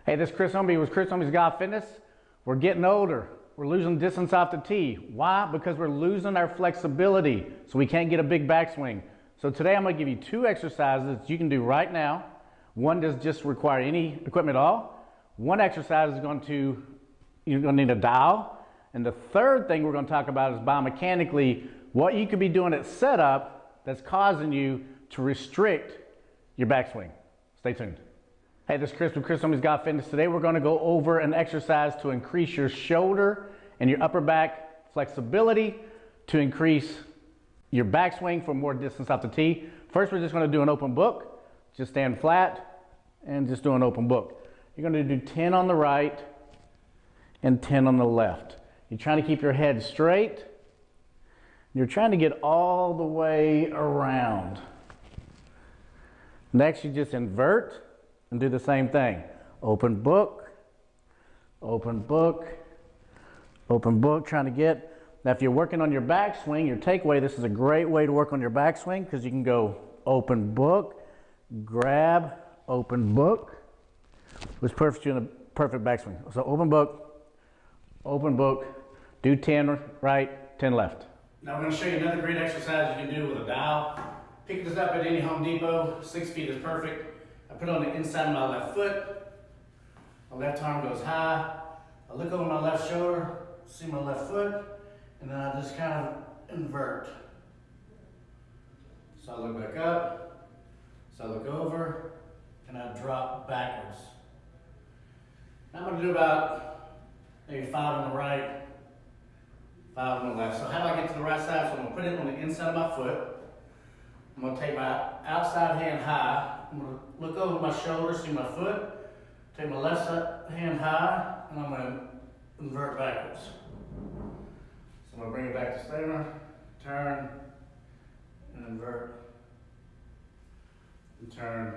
Hey, this is Chris Ownbey with Chris Ownbey's Golf Fitness. We're getting older. We're losing distance off the tee. Why? Because we're losing our flexibility, so we can't get a big backswing. So today I'm going to give you two exercises that you can do right now. One does just require any equipment at all. One exercise is you're going to need a dial. And the third thing we're going to talk about is biomechanically what you could be doing at setup that's causing you to restrict your backswing. Stay tuned. Hey, this is Chris with Chris Ownbey's Golf Fitness. Today we're going to go over an exercise to increase your shoulder and your upper back flexibility, to increase your backswing for more distance off the tee. First, we're just going to do an open book. Just stand flat and just do an open book. You're going to do 10 on the right and 10 on the left. You're trying to keep your head straight. You're trying to get all the way around. Next, you just invert and do the same thing. Open book, open book, open book, trying to get. Now if you're working on your backswing, your takeaway, this is a great way to work on your backswing because you can go open book, grab, open book, which perfect you in a perfect backswing. So open book, do 10 right, 10 left. Now I'm going to show you another great exercise you can do with a dial. Pick this up at any Home Depot, 6 feet is perfect. I put it on the inside of my left foot. My left arm goes high. I look over my left shoulder, see my left foot, and then I just kind of invert. So I look back up, so I look over, and I drop backwards. Now I'm going to do about maybe 5 on the right, 5 on the left. So how do I get to the right side? So I'm going to put it on the inside of my foot. I'm going to take my outside hand high. I'm going to look over my shoulder, see my foot. Take my left hand high, and I'm going to invert backwards. So I'm going to bring it back to center, turn, and invert. And turn,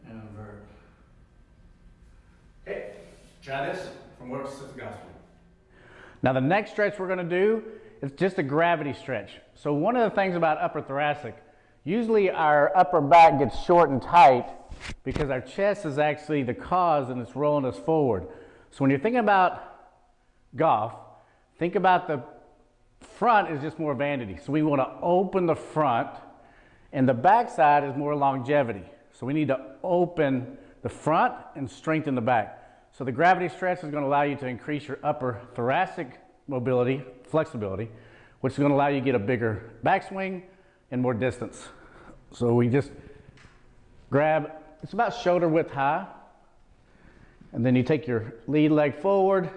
and invert. Okay, try this from work to the gospel. Now the next stretch we're going to do is just a gravity stretch. So one of the things about upper thoracic, usually our upper back gets short and tight because our chest is actually the cause and it's rolling us forward. So when you're thinking about golf, think about the front is just more vanity. So we want to open the front, and the back side is more longevity. So we need to open the front and strengthen the back. So the gravity stretch is going to allow you to increase your upper thoracic mobility, flexibility, which is going to allow you to get a bigger backswing and more distance. So we just grab, it's about shoulder width high, and then you take your lead leg forward,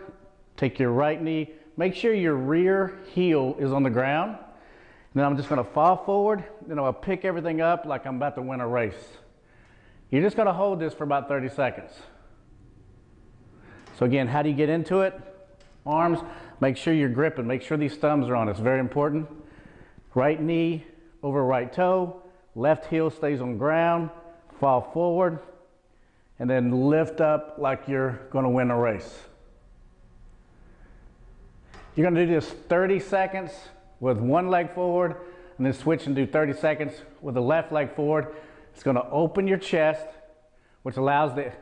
take your right knee, make sure your rear heel is on the ground, and then I'm just going to fall forward, then I'll pick everything up like I'm about to win a race. You're just going to hold this for about 30 seconds. So again, how do you get into it? Arms, make sure you're gripping, make sure these thumbs are on, it's very important. Right knee over right toe, left heel stays on the ground, fall forward, and then lift up like you're going to win a race. You're going to do this 30 seconds with one leg forward, and then switch and do 30 seconds with the left leg forward. It's going to open your chest, which allows the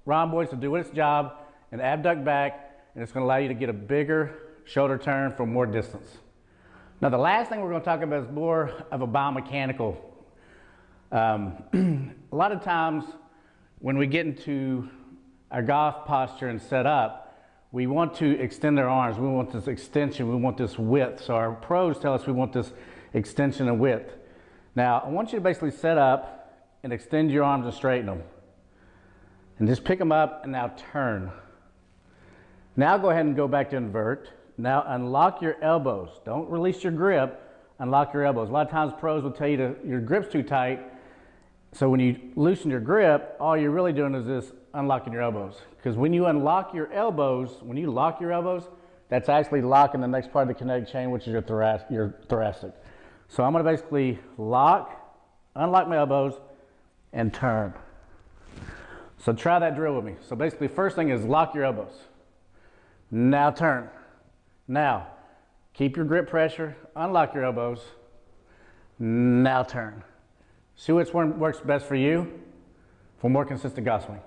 rhomboids to do its job, and abduct back, and it's going to allow you to get a bigger shoulder turn for more distance. Now the last thing we're going to talk about is more of a biomechanical. A lot of times when we get into our golf posture and set up, we want to extend our arms, we want this extension, we want this width. So our pros tell us we want this extension and width. Now I want you to basically set up and extend your arms and straighten them. And just pick them up and now turn. Now go ahead and go back to invert. Now unlock your elbows. Don't release your grip, unlock your elbows. A lot of times pros will tell you your grip's too tight. So when you loosen your grip, all you're really doing is just unlocking your elbows. Because when you unlock your elbows, when you lock your elbows, that's actually locking the next part of the kinetic chain, which is your thoracic. So I'm going to basically unlock my elbows, and turn. So try that drill with me. So basically first thing is lock your elbows. Now turn. Now, keep your grip pressure, unlock your elbows. Now turn. See which one works best for you for more consistent golf swing.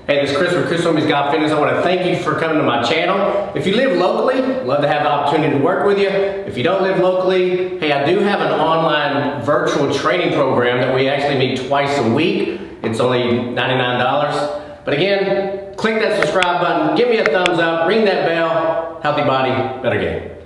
Hey, this is Chris from Chris Ownbey Golf Fitness. I want to thank you for coming to my channel. If you live locally, love to have the opportunity to work with you. If you don't live locally, hey, I do have an online virtual training program that we actually meet twice a week. It's only $99. But again, click that subscribe button, give me a thumbs up, ring that bell. Healthy body, better game.